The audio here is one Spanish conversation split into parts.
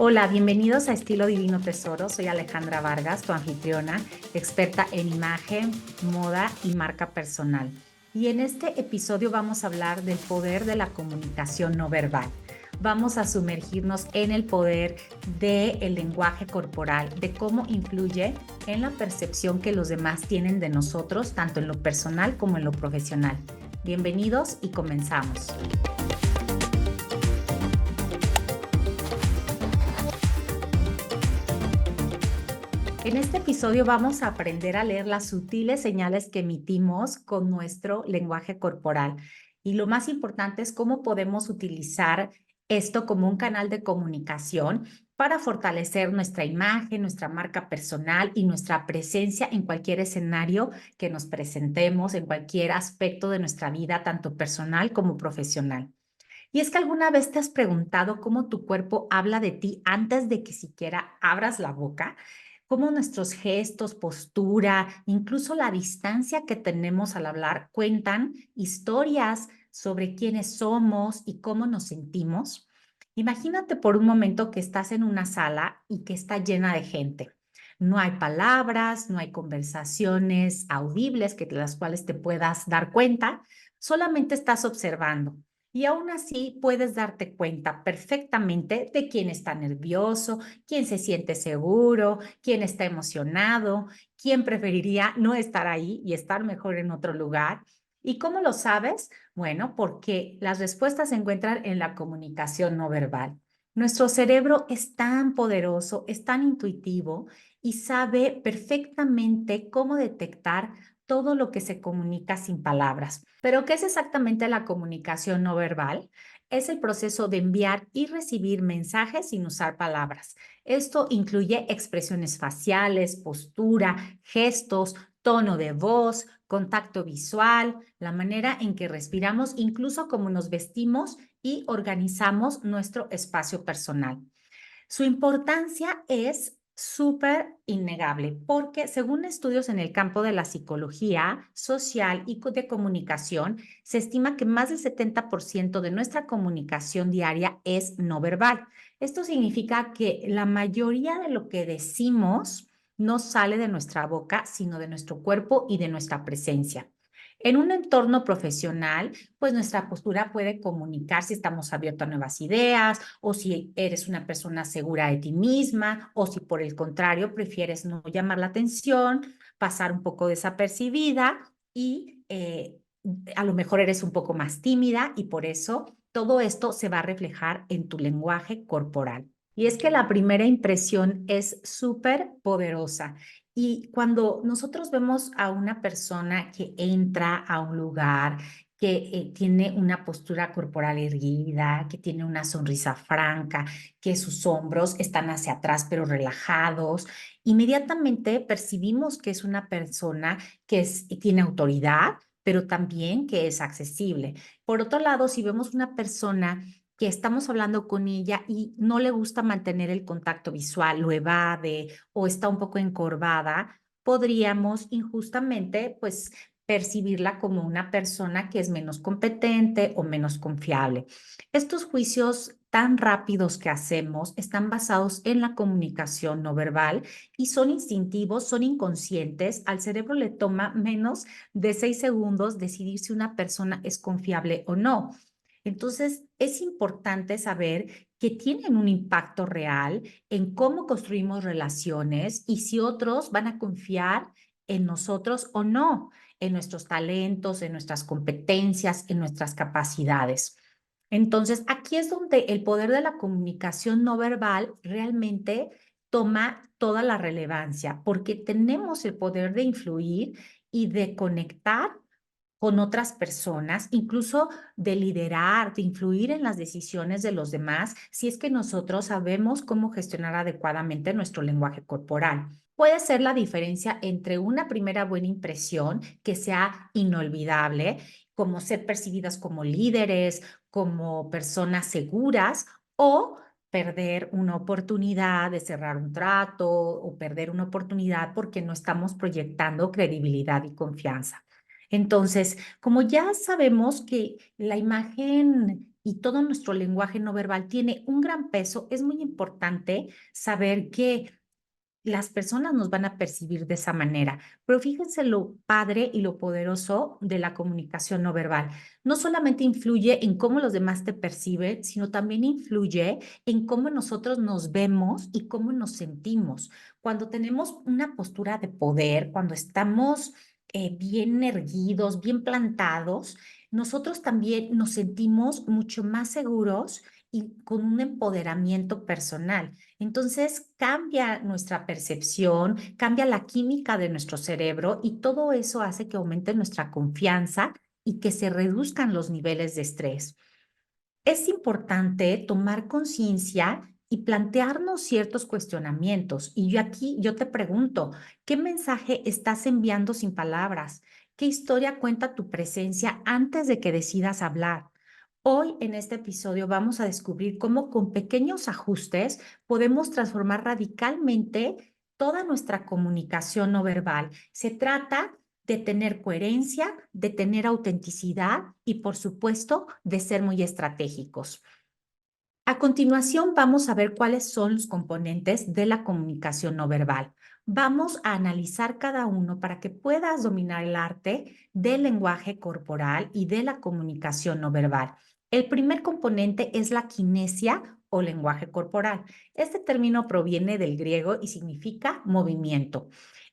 Hola, bienvenidos a Estilo Divino Tesoro. Soy Alejandra Vargas, tu anfitriona, experta en imagen, moda y marca personal. Y en este episodio vamos a hablar del poder de la comunicación no verbal. Vamos a sumergirnos en el poder del lenguaje corporal, de cómo influye en la percepción que los demás tienen de nosotros, tanto en lo personal como en lo profesional. Bienvenidos y comenzamos. En este episodio vamos a aprender a leer las sutiles señales que emitimos con nuestro lenguaje corporal. Y lo más importante es cómo podemos utilizar esto como un canal de comunicación para fortalecer nuestra imagen, nuestra marca personal y nuestra presencia en cualquier escenario que nos presentemos, en cualquier aspecto de nuestra vida, tanto personal como profesional. Y es que alguna vez te has preguntado cómo tu cuerpo habla de ti antes de que siquiera abras la boca, cómo nuestros gestos, postura, incluso la distancia que tenemos al hablar cuentan historias sobre quiénes somos y cómo nos sentimos. Imagínate por un momento que estás en una sala y que está llena de gente. No hay palabras, no hay conversaciones audibles que las cuales te puedas dar cuenta, solamente estás observando. Y aún así puedes darte cuenta perfectamente de quién está nervioso, quién se siente seguro, quién está emocionado, quién preferiría no estar ahí y estar mejor en otro lugar. ¿Y cómo lo sabes? Bueno, porque las respuestas se encuentran en la comunicación no verbal. Nuestro cerebro es tan poderoso, es tan intuitivo y sabe perfectamente cómo detectar todo lo que se comunica sin palabras. Pero, ¿qué es exactamente la comunicación no verbal? Es el proceso de enviar y recibir mensajes sin usar palabras. Esto incluye expresiones faciales, postura, gestos, tono de voz, contacto visual, la manera en que respiramos, incluso cómo nos vestimos y organizamos nuestro espacio personal. Su importancia es súper innegable porque según estudios en el campo de la psicología social y de comunicación, se estima que más del 70% de nuestra comunicación diaria es no verbal. Esto significa que la mayoría de lo que decimos no sale de nuestra boca, sino de nuestro cuerpo y de nuestra presencia. En un entorno profesional, pues nuestra postura puede comunicar si estamos abiertos a nuevas ideas o si eres una persona segura de ti misma o si por el contrario prefieres no llamar la atención, pasar un poco desapercibida y a lo mejor eres un poco más tímida y por eso todo esto se va a reflejar en tu lenguaje corporal. Y es que la primera impresión es súper poderosa. Y cuando nosotros vemos a una persona que entra a un lugar, que tiene una postura corporal erguida, que tiene una sonrisa franca, que sus hombros están hacia atrás pero relajados, inmediatamente percibimos que es una persona que tiene autoridad, pero también que es accesible. Por otro lado, si vemos una persona que estamos hablando con ella y no le gusta mantener el contacto visual, lo evade o está un poco encorvada, podríamos injustamente, pues, percibirla como una persona que es menos competente o menos confiable. Estos juicios tan rápidos que hacemos están basados en la comunicación no verbal y son instintivos, son inconscientes. Al cerebro le toma menos de 6 segundos decidir si una persona es confiable o no. Entonces, es importante saber que tienen un impacto real en cómo construimos relaciones y si otros van a confiar en nosotros o no, en nuestros talentos, en nuestras competencias, en nuestras capacidades. Entonces, aquí es donde el poder de la comunicación no verbal realmente toma toda la relevancia, porque tenemos el poder de influir y de conectar con otras personas, incluso de liderar, de influir en las decisiones de los demás, si es que nosotros sabemos cómo gestionar adecuadamente nuestro lenguaje corporal. Puede ser la diferencia entre una primera buena impresión que sea inolvidable, como ser percibidas como líderes, como personas seguras, o perder una oportunidad de cerrar un trato o perder una oportunidad porque no estamos proyectando credibilidad y confianza. Entonces, como ya sabemos que la imagen y todo nuestro lenguaje no verbal tiene un gran peso, es muy importante saber que las personas nos van a percibir de esa manera. Pero fíjense lo padre y lo poderoso de la comunicación no verbal. No solamente influye en cómo los demás te perciben, sino también influye en cómo nosotros nos vemos y cómo nos sentimos. Cuando tenemos una postura de poder, cuando estamos bien erguidos, bien plantados, nosotros también nos sentimos mucho más seguros y con un empoderamiento personal. Entonces cambia nuestra percepción, cambia la química de nuestro cerebro y todo eso hace que aumente nuestra confianza y que se reduzcan los niveles de estrés. Es importante tomar conciencia y plantearnos ciertos cuestionamientos. Y yo te pregunto, ¿qué mensaje estás enviando sin palabras? ¿Qué historia cuenta tu presencia antes de que decidas hablar? Hoy en este episodio vamos a descubrir cómo con pequeños ajustes podemos transformar radicalmente toda nuestra comunicación no verbal. Se trata de tener coherencia, de tener autenticidad y, por supuesto, de ser muy estratégicos. A continuación, vamos a ver cuáles son los componentes de la comunicación no verbal. Vamos a analizar cada uno para que puedas dominar el arte del lenguaje corporal y de la comunicación no verbal. El primer componente es la kinesia o lenguaje corporal. Este término proviene del griego y significa movimiento.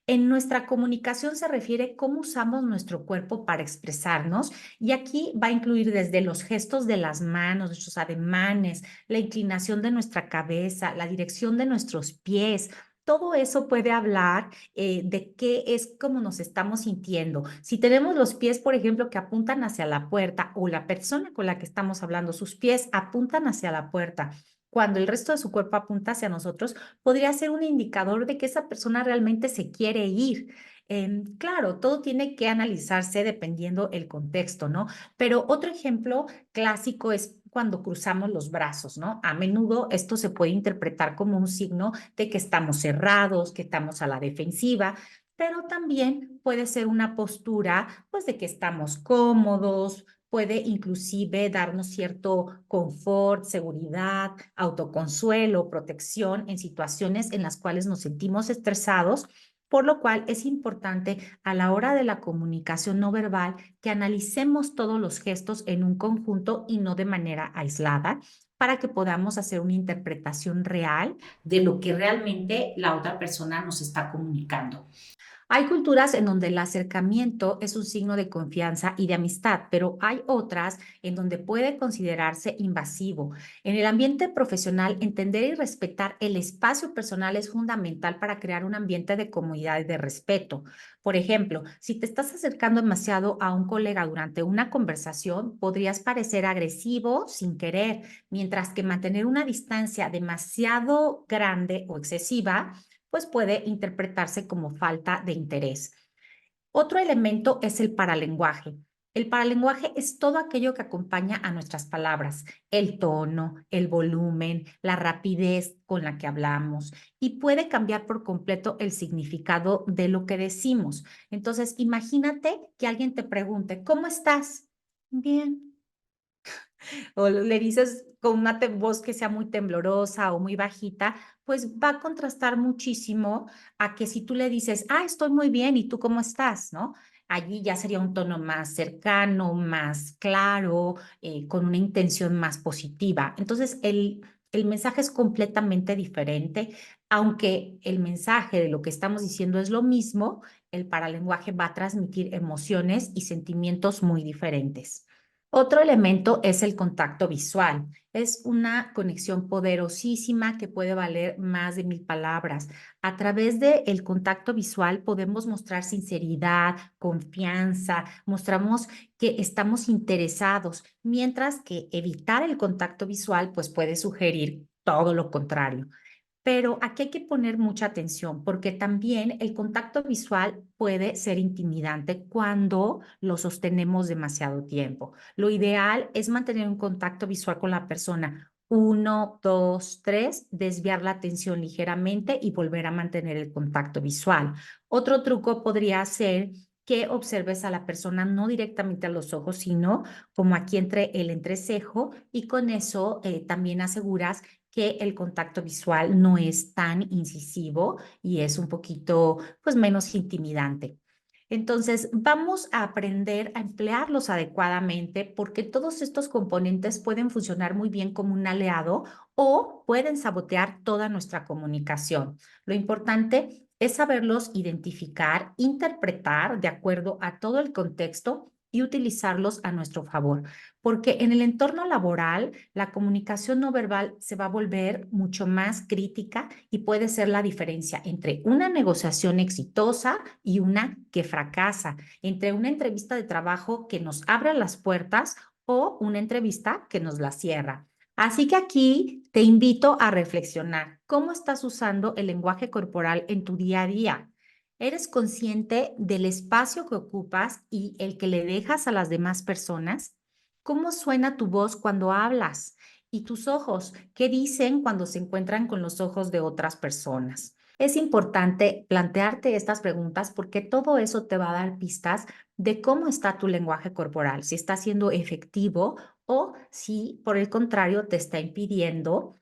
En nuestra comunicación se refiere cómo usamos nuestro cuerpo para expresarnos y aquí va a incluir desde los gestos de las manos, nuestros ademanes, la inclinación de nuestra cabeza, la dirección de nuestros pies. Todo eso puede hablar de qué es cómo nos estamos sintiendo. Si tenemos los pies, por ejemplo, que apuntan hacia la puerta o la persona con la que estamos hablando, sus pies apuntan hacia la puerta, cuando el resto de su cuerpo apunta hacia nosotros, podría ser un indicador de que esa persona realmente se quiere ir. Claro, todo tiene que analizarse dependiendo el contexto, ¿no? Pero otro ejemplo clásico es cuando cruzamos los brazos, ¿no? A menudo esto se puede interpretar como un signo de que estamos cerrados, que estamos a la defensiva, pero también puede ser una postura, pues, de que estamos cómodos, puede inclusive darnos cierto confort, seguridad, autoconsuelo, protección en situaciones en las cuales nos sentimos estresados, por lo cual es importante a la hora de la comunicación no verbal que analicemos todos los gestos en un conjunto y no de manera aislada para que podamos hacer una interpretación real de lo que realmente la otra persona nos está comunicando. Hay culturas en donde el acercamiento es un signo de confianza y de amistad, pero hay otras en donde puede considerarse invasivo. En el ambiente profesional, entender y respetar el espacio personal es fundamental para crear un ambiente de comodidad y de respeto. Por ejemplo, si te estás acercando demasiado a un colega durante una conversación, podrías parecer agresivo sin querer, mientras que mantener una distancia demasiado grande o excesiva pues puede interpretarse como falta de interés. Otro elemento es el paralenguaje. El paralenguaje es todo aquello que acompaña a nuestras palabras, el tono, el volumen, la rapidez con la que hablamos y puede cambiar por completo el significado de lo que decimos. Entonces, imagínate que alguien te pregunte, ¿cómo estás? Bien, o le dices con una voz que sea muy temblorosa o muy bajita, pues va a contrastar muchísimo a que si tú le dices, ah, estoy muy bien, ¿y tú cómo estás? ¿No? Allí ya sería un tono más cercano, más claro, con una intención más positiva. Entonces, el mensaje es completamente diferente, aunque el mensaje de lo que estamos diciendo es lo mismo, el paralenguaje va a transmitir emociones y sentimientos muy diferentes. Otro elemento es el contacto visual. Es una conexión poderosísima que puede valer más de 1000 palabras. A través del contacto visual podemos mostrar sinceridad, confianza, mostramos que estamos interesados, mientras que evitar el contacto visual pues puede sugerir todo lo contrario. Pero aquí hay que poner mucha atención porque también el contacto visual puede ser intimidante cuando lo sostenemos demasiado tiempo. Lo ideal es mantener un contacto visual con la persona. Uno, dos, tres, desviar la atención ligeramente y volver a mantener el contacto visual. Otro truco podría ser que observes a la persona no directamente a los ojos, sino como aquí entre el entrecejo, y con eso también aseguras que el contacto visual no es tan incisivo y es un poquito, pues, menos intimidante. Entonces, vamos a aprender a emplearlos adecuadamente porque todos estos componentes pueden funcionar muy bien como un aliado o pueden sabotear toda nuestra comunicación. Lo importante es saberlos identificar, interpretar de acuerdo a todo el contexto y utilizarlos a nuestro favor, porque en el entorno laboral la comunicación no verbal se va a volver mucho más crítica y puede ser la diferencia entre una negociación exitosa y una que fracasa, entre una entrevista de trabajo que nos abra las puertas o una entrevista que nos las cierra. Así que aquí te invito a reflexionar. ¿Cómo estás usando el lenguaje corporal en tu día a día? ¿Eres consciente del espacio que ocupas y el que le dejas a las demás personas? ¿Cómo suena tu voz cuando hablas? ¿Y tus ojos? ¿Qué dicen cuando se encuentran con los ojos de otras personas? Es importante plantearte estas preguntas porque todo eso te va a dar pistas de cómo está tu lenguaje corporal, si está siendo efectivo o si por el contrario te está impidiendo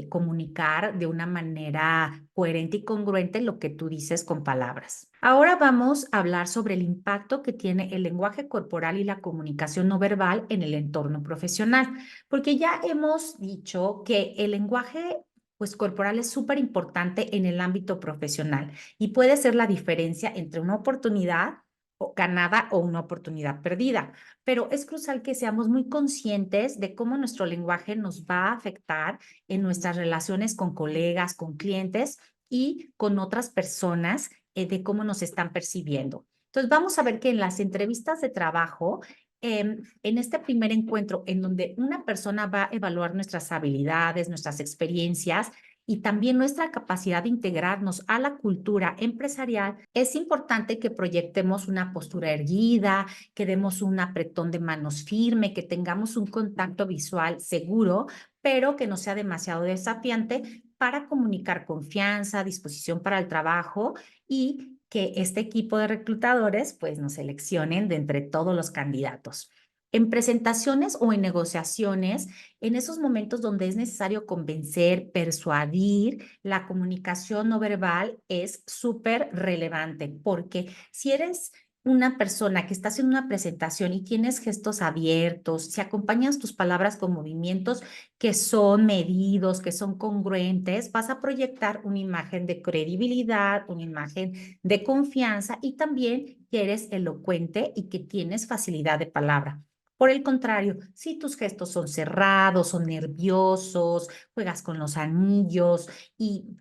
comunicar de una manera coherente y congruente lo que tú dices con palabras. Ahora vamos a hablar sobre el impacto que tiene el lenguaje corporal y la comunicación no verbal en el entorno profesional, porque ya hemos dicho que el lenguaje pues corporal es súper importante en el ámbito profesional y puede ser la diferencia entre una oportunidad o ganada o una oportunidad perdida. Pero es crucial que seamos muy conscientes de cómo nuestro lenguaje nos va a afectar en nuestras relaciones con colegas, con clientes y con otras personas, de cómo nos están percibiendo. Entonces, vamos a ver que en las entrevistas de trabajo, en este primer encuentro, en donde una persona va a evaluar nuestras habilidades, nuestras experiencias y también nuestra capacidad de integrarnos a la cultura empresarial, es importante que proyectemos una postura erguida, que demos un apretón de manos firme, que tengamos un contacto visual seguro, pero que no sea demasiado desafiante para comunicar confianza, disposición para el trabajo y que este equipo de reclutadores pues nos seleccionen de entre todos los candidatos. En presentaciones o en negociaciones, en esos momentos donde es necesario convencer, persuadir, la comunicación no verbal es súper relevante porque si eres una persona que está haciendo una presentación y tienes gestos abiertos, si acompañas tus palabras con movimientos que son medidos, que son congruentes, vas a proyectar una imagen de credibilidad, una imagen de confianza y también que eres elocuente y que tienes facilidad de palabra. Por el contrario, si tus gestos son cerrados, son nerviosos, juegas con los anillos y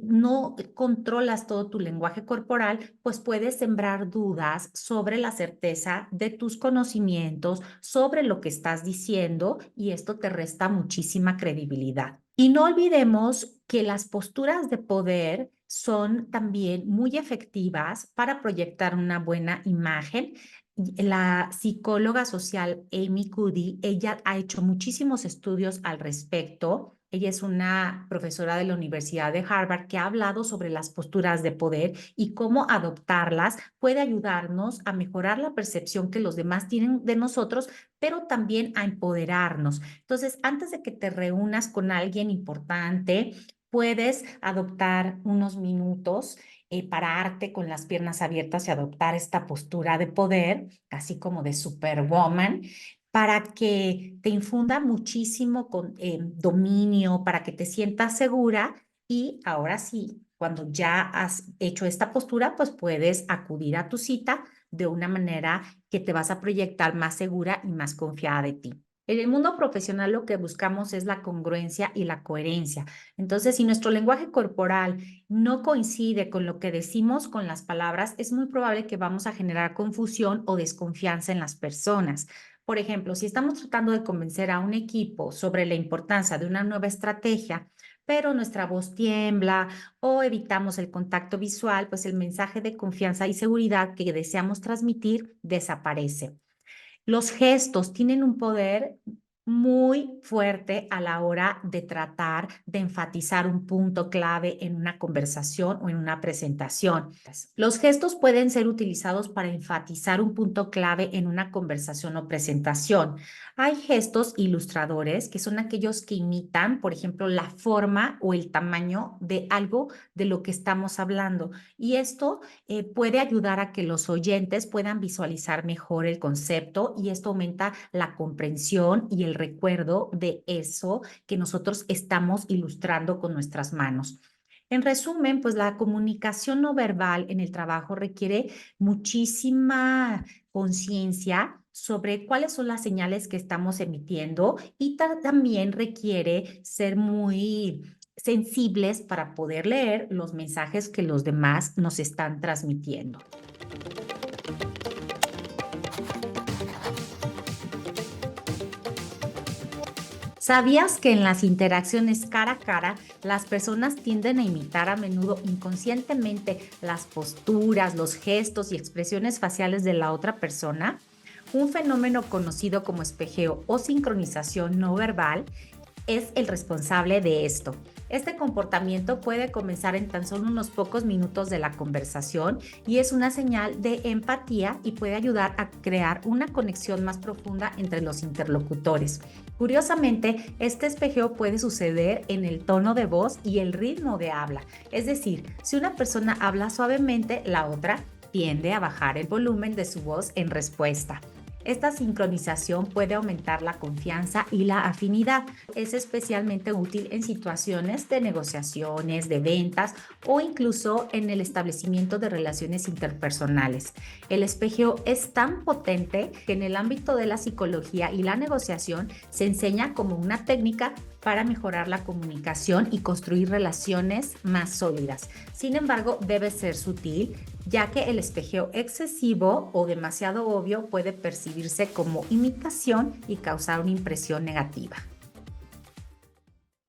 no controlas todo tu lenguaje corporal, pues puedes sembrar dudas sobre la certeza de tus conocimientos, sobre lo que estás diciendo, y esto te resta muchísima credibilidad. Y no olvidemos que las posturas de poder son también muy efectivas para proyectar una buena imagen. La psicóloga social Amy Cuddy, ella ha hecho muchísimos estudios al respecto. Ella es una profesora de la Universidad de Harvard que ha hablado sobre las posturas de poder y cómo adoptarlas puede ayudarnos a mejorar la percepción que los demás tienen de nosotros, pero también a empoderarnos. Entonces, antes de que te reúnas con alguien importante, puedes adoptar unos minutos, pararte con las piernas abiertas y adoptar esta postura de poder, así como de superwoman, para que te infunda muchísimo dominio, para que te sientas segura y ahora sí, cuando ya has hecho esta postura, pues puedes acudir a tu cita de una manera que te vas a proyectar más segura y más confiada de ti. En el mundo profesional lo que buscamos es la congruencia y la coherencia. Entonces, si nuestro lenguaje corporal no coincide con lo que decimos con las palabras, es muy probable que vamos a generar confusión o desconfianza en las personas. Por ejemplo, si estamos tratando de convencer a un equipo sobre la importancia de una nueva estrategia, pero nuestra voz tiembla o evitamos el contacto visual, pues el mensaje de confianza y seguridad que deseamos transmitir desaparece. Los gestos tienen un poder muy fuerte a la hora de tratar de enfatizar un punto clave en una conversación o en una presentación. Los gestos pueden ser utilizados para enfatizar un punto clave en una conversación o presentación. Hay gestos ilustradores que son aquellos que imitan, por ejemplo, la forma o el tamaño de algo de lo que estamos hablando. Y esto puede ayudar a que los oyentes puedan visualizar mejor el concepto y esto aumenta la comprensión y el recuerdo de eso que nosotros estamos ilustrando con nuestras manos. En resumen, pues la comunicación no verbal en el trabajo requiere muchísima conciencia sobre cuáles son las señales que estamos emitiendo y también requiere ser muy sensibles para poder leer los mensajes que los demás nos están transmitiendo. ¿Sabías que en las interacciones cara a cara, las personas tienden a imitar a menudo inconscientemente las posturas, los gestos y expresiones faciales de la otra persona? Un fenómeno conocido como espejeo o sincronización no verbal es el responsable de esto. Este comportamiento puede comenzar en tan solo unos pocos minutos de la conversación y es una señal de empatía y puede ayudar a crear una conexión más profunda entre los interlocutores. Curiosamente, este espejeo puede suceder en el tono de voz y el ritmo de habla. Es decir, si una persona habla suavemente, la otra tiende a bajar el volumen de su voz en respuesta. Esta sincronización puede aumentar la confianza y la afinidad. Es especialmente útil en situaciones de negociaciones, de ventas o incluso en el establecimiento de relaciones interpersonales. El espejeo es tan potente que en el ámbito de la psicología y la negociación se enseña como una técnica para mejorar la comunicación y construir relaciones más sólidas. Sin embargo, debe ser sutil, ya que el espejeo excesivo o demasiado obvio puede percibirse como imitación y causar una impresión negativa.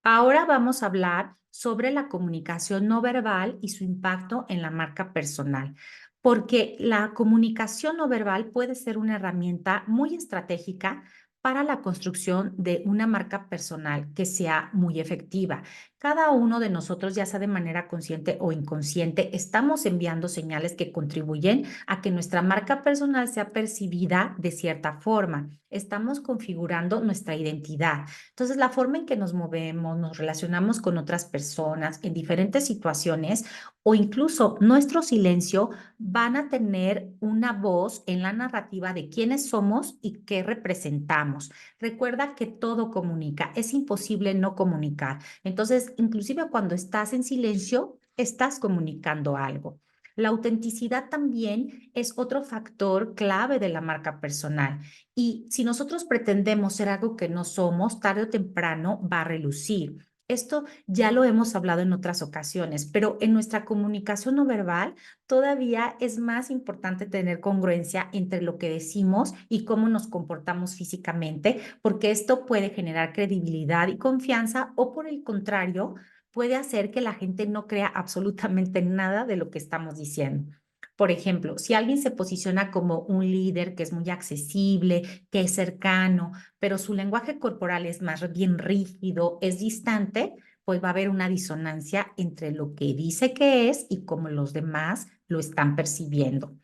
Ahora vamos a hablar sobre la comunicación no verbal y su impacto en la marca personal, porque la comunicación no verbal puede ser una herramienta muy estratégica para la construcción de una marca personal que sea muy efectiva. Cada uno de nosotros, ya sea de manera consciente o inconsciente, estamos enviando señales que contribuyen a que nuestra marca personal sea percibida de cierta forma. Estamos configurando nuestra identidad. Entonces, la forma en que nos movemos, nos relacionamos con otras personas en diferentes situaciones o incluso nuestro silencio van a tener una voz en la narrativa de quiénes somos y qué representamos. Recuerda que todo comunica, es imposible no comunicar. Entonces, inclusive cuando estás en silencio, estás comunicando algo. La autenticidad también es otro factor clave de la marca personal. Y si nosotros pretendemos ser algo que no somos, tarde o temprano va a relucir. Esto ya lo hemos hablado en otras ocasiones, pero en nuestra comunicación no verbal todavía es más importante tener congruencia entre lo que decimos y cómo nos comportamos físicamente, porque esto puede generar credibilidad y confianza o por el contrario, puede hacer que la gente no crea absolutamente nada de lo que estamos diciendo. Por ejemplo, si alguien se posiciona como un líder que es muy accesible, que es cercano, pero su lenguaje corporal es más bien rígido, es distante, pues va a haber una disonancia entre lo que dice que es y cómo los demás lo están percibiendo.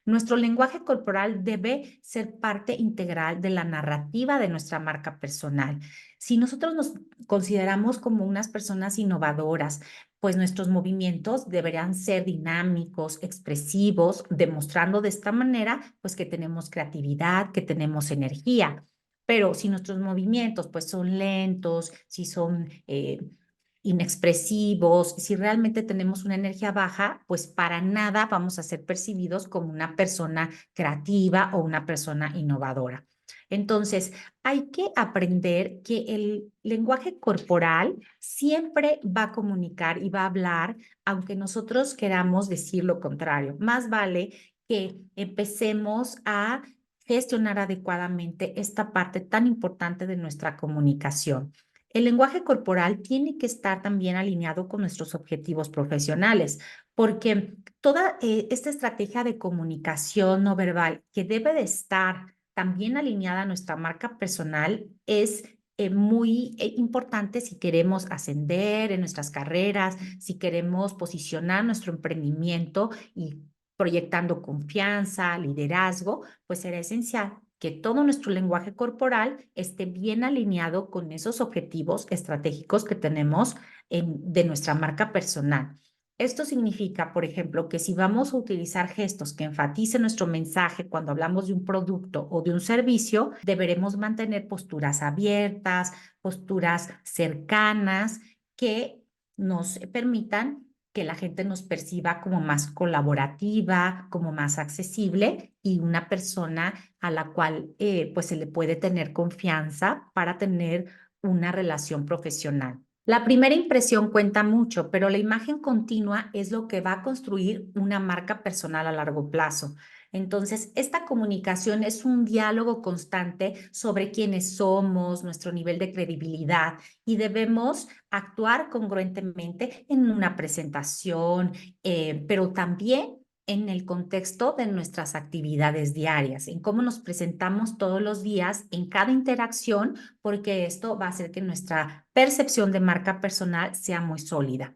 Nuestro lenguaje corporal debe ser parte integral de la narrativa de nuestra marca personal. Si nosotros nos consideramos como unas personas innovadoras, pues nuestros movimientos deberían ser dinámicos, expresivos, demostrando de esta manera, pues que tenemos creatividad, que tenemos energía. Pero si nuestros movimientos, pues son lentos, si son inexpresivos, si realmente tenemos una energía baja, pues para nada vamos a ser percibidos como una persona creativa o una persona innovadora. Entonces, hay que aprender que el lenguaje corporal siempre va a comunicar y va a hablar, aunque nosotros queramos decir lo contrario. Más vale que empecemos a gestionar adecuadamente esta parte tan importante de nuestra comunicación. El lenguaje corporal tiene que estar también alineado con nuestros objetivos profesionales, porque toda esta estrategia de comunicación no verbal que debe de estar también alineada a nuestra marca personal es muy importante si queremos ascender en nuestras carreras, si queremos posicionar nuestro emprendimiento y proyectando confianza, liderazgo, pues será esencial que todo nuestro lenguaje corporal esté bien alineado con esos objetivos estratégicos que tenemos de nuestra marca personal. Esto significa, por ejemplo, que si vamos a utilizar gestos que enfaticen nuestro mensaje cuando hablamos de un producto o de un servicio, deberemos mantener posturas abiertas, posturas cercanas que nos permitan que la gente nos perciba como más colaborativa, como más accesible y una persona a la cual pues se le puede tener confianza para tener una relación profesional. La primera impresión cuenta mucho, pero la imagen continua es lo que va a construir una marca personal a largo plazo. Entonces, esta comunicación es un diálogo constante sobre quiénes somos, nuestro nivel de credibilidad y debemos actuar congruentemente en una presentación, pero también en el contexto de nuestras actividades diarias, en cómo nos presentamos todos los días en cada interacción, porque esto va a hacer que nuestra percepción de marca personal sea muy sólida.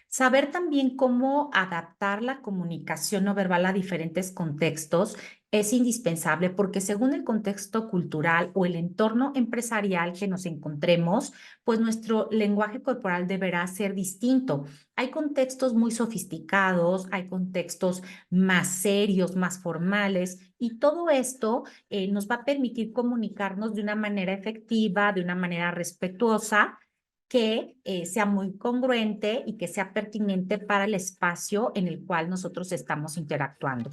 Saber también cómo adaptar la comunicación no verbal a diferentes contextos es indispensable porque según el contexto cultural o el entorno empresarial que nos encontremos, pues nuestro lenguaje corporal deberá ser distinto. Hay contextos muy sofisticados, hay contextos más serios, más formales y todo esto nos va a permitir comunicarnos de una manera efectiva, de una manera respetuosa que sea muy congruente y que sea pertinente para el espacio en el cual nosotros estamos interactuando.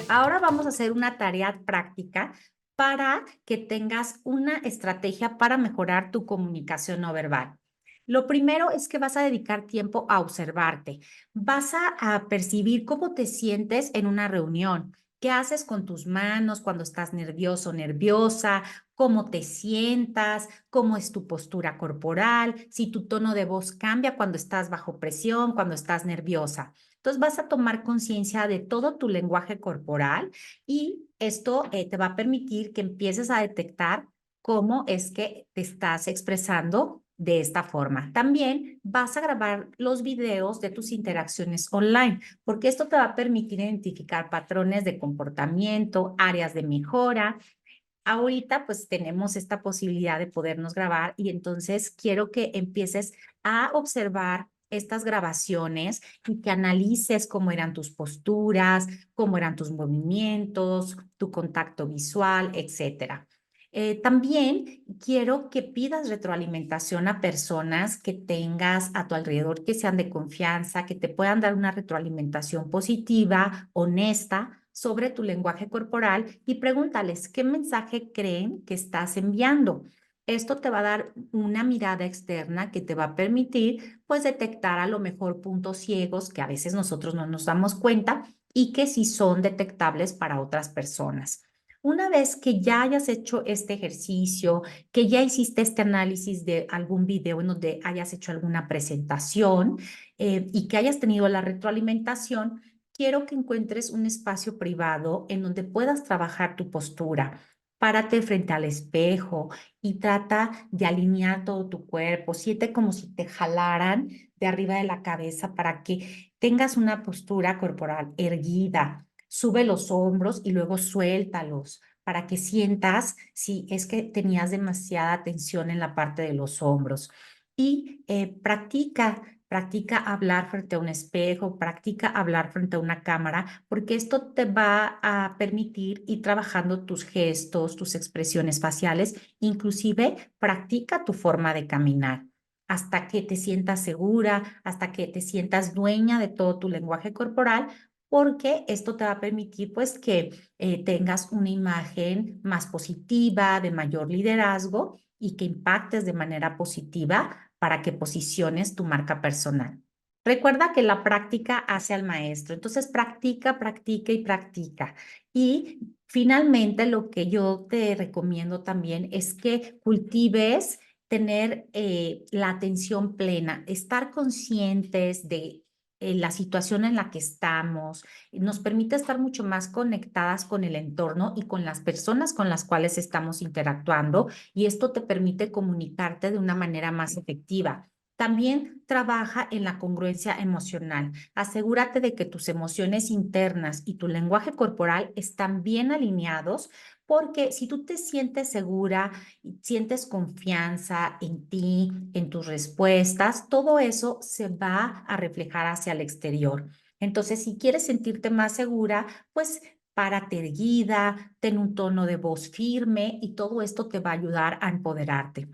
Ahora vamos a hacer una tarea práctica para que tengas una estrategia para mejorar tu comunicación no verbal. Lo primero es que vas a dedicar tiempo a observarte. Vas a percibir cómo te sientes en una reunión. ¿Qué haces con tus manos cuando estás nervioso o nerviosa? ¿Cómo te sientas? ¿Cómo es tu postura corporal? Si tu tono de voz cambia cuando estás bajo presión, cuando estás nerviosa. Entonces vas a tomar conciencia de todo tu lenguaje corporal y esto te va a permitir que empieces a detectar cómo es que te estás expresando de esta forma. También vas a grabar los videos de tus interacciones online, porque esto te va a permitir identificar patrones de comportamiento, áreas de mejora. Ahorita pues tenemos esta posibilidad de podernos grabar y entonces quiero que empieces a observar estas grabaciones y que analices cómo eran tus posturas, cómo eran tus movimientos, tu contacto visual, etcétera. También quiero que pidas retroalimentación a personas que tengas a tu alrededor que sean de confianza, que te puedan dar una retroalimentación positiva, honesta sobre tu lenguaje corporal y pregúntales qué mensaje creen que estás enviando. Esto te va a dar una mirada externa que te va a permitir, pues, detectar a lo mejor puntos ciegos que a veces nosotros no nos damos cuenta y que sí son detectables para otras personas. Una vez que ya hayas hecho este ejercicio, que ya hiciste este análisis de algún video en donde hayas hecho alguna presentación y que hayas tenido la retroalimentación, quiero que encuentres un espacio privado en donde puedas trabajar tu postura. Párate frente al espejo y trata de alinear todo tu cuerpo. Siente como si te jalaran de arriba de la cabeza para que tengas una postura corporal erguida. Sube los hombros y luego suéltalos para que sientas si es que tenías demasiada tensión en la parte de los hombros. Y practica hablar frente a un espejo, practica hablar frente a una cámara, porque esto te va a permitir ir trabajando tus gestos, tus expresiones faciales, inclusive practica tu forma de caminar hasta que te sientas segura, hasta que te sientas dueña de todo tu lenguaje corporal, porque esto te va a permitir pues que tengas una imagen más positiva, de mayor liderazgo y que impactes de manera positiva para que posiciones tu marca personal. Recuerda que la práctica hace al maestro, entonces practica, practica y practica. Y finalmente lo que yo te recomiendo también es que cultives tener la atención plena, estar conscientes de la situación en la que estamos, nos permite estar mucho más conectadas con el entorno y con las personas con las cuales estamos interactuando, y esto te permite comunicarte de una manera más efectiva. También trabaja en la congruencia emocional. Asegúrate de que tus emociones internas y tu lenguaje corporal están bien alineados, porque si tú te sientes segura y sientes confianza en ti, en tus respuestas, todo eso se va a reflejar hacia el exterior. Entonces, si quieres sentirte más segura, pues párate erguida, ten un tono de voz firme y todo esto te va a ayudar a empoderarte.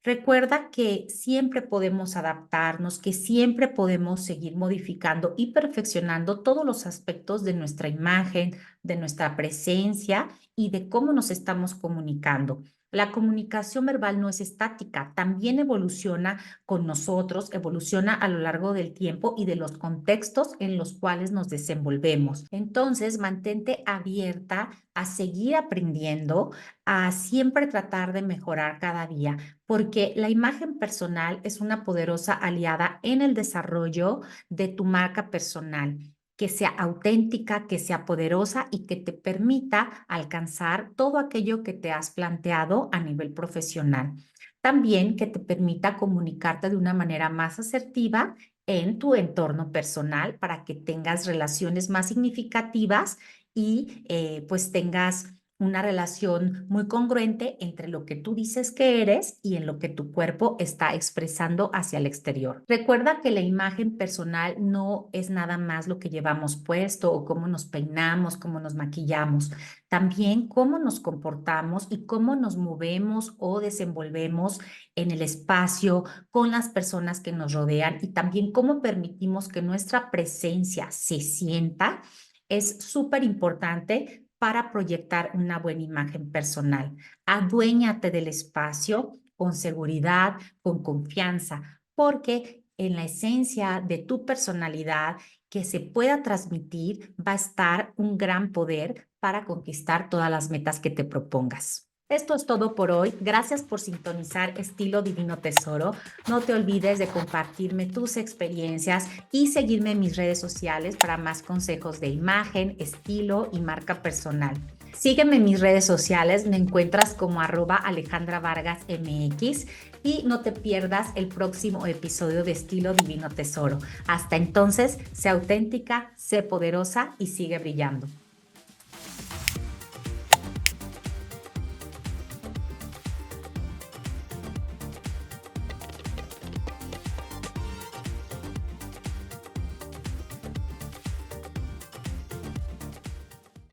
Recuerda que siempre podemos adaptarnos, que siempre podemos seguir modificando y perfeccionando todos los aspectos de nuestra imagen, de nuestra presencia y de cómo nos estamos comunicando. La comunicación verbal no es estática, también evoluciona con nosotros, evoluciona a lo largo del tiempo y de los contextos en los cuales nos desenvolvemos. Entonces, mantente abierta a seguir aprendiendo, a siempre tratar de mejorar cada día, porque la imagen personal es una poderosa aliada en el desarrollo de tu marca personal, que sea auténtica, que sea poderosa y que te permita alcanzar todo aquello que te has planteado a nivel profesional. También que te permita comunicarte de una manera más asertiva en tu entorno personal para que tengas relaciones más significativas y pues tengas una relación muy congruente entre lo que tú dices que eres y en lo que tu cuerpo está expresando hacia el exterior. Recuerda que la imagen personal no es nada más lo que llevamos puesto o cómo nos peinamos, cómo nos maquillamos, también cómo nos comportamos y cómo nos movemos o desenvolvemos en el espacio con las personas que nos rodean, y también cómo permitimos que nuestra presencia se sienta. Es súper importante para proyectar una buena imagen personal. Aduéñate del espacio con seguridad, con confianza, porque en la esencia de tu personalidad que se pueda transmitir va a estar un gran poder para conquistar todas las metas que te propongas. Esto es todo por hoy. Gracias por sintonizar Estilo Divino Tesoro. No te olvides de compartirme tus experiencias y seguirme en mis redes sociales para más consejos de imagen, estilo y marca personal. Sígueme en mis redes sociales, me encuentras como @AlejandraVargasMX, y no te pierdas el próximo episodio de Estilo Divino Tesoro. Hasta entonces, sé auténtica, sé poderosa y sigue brillando.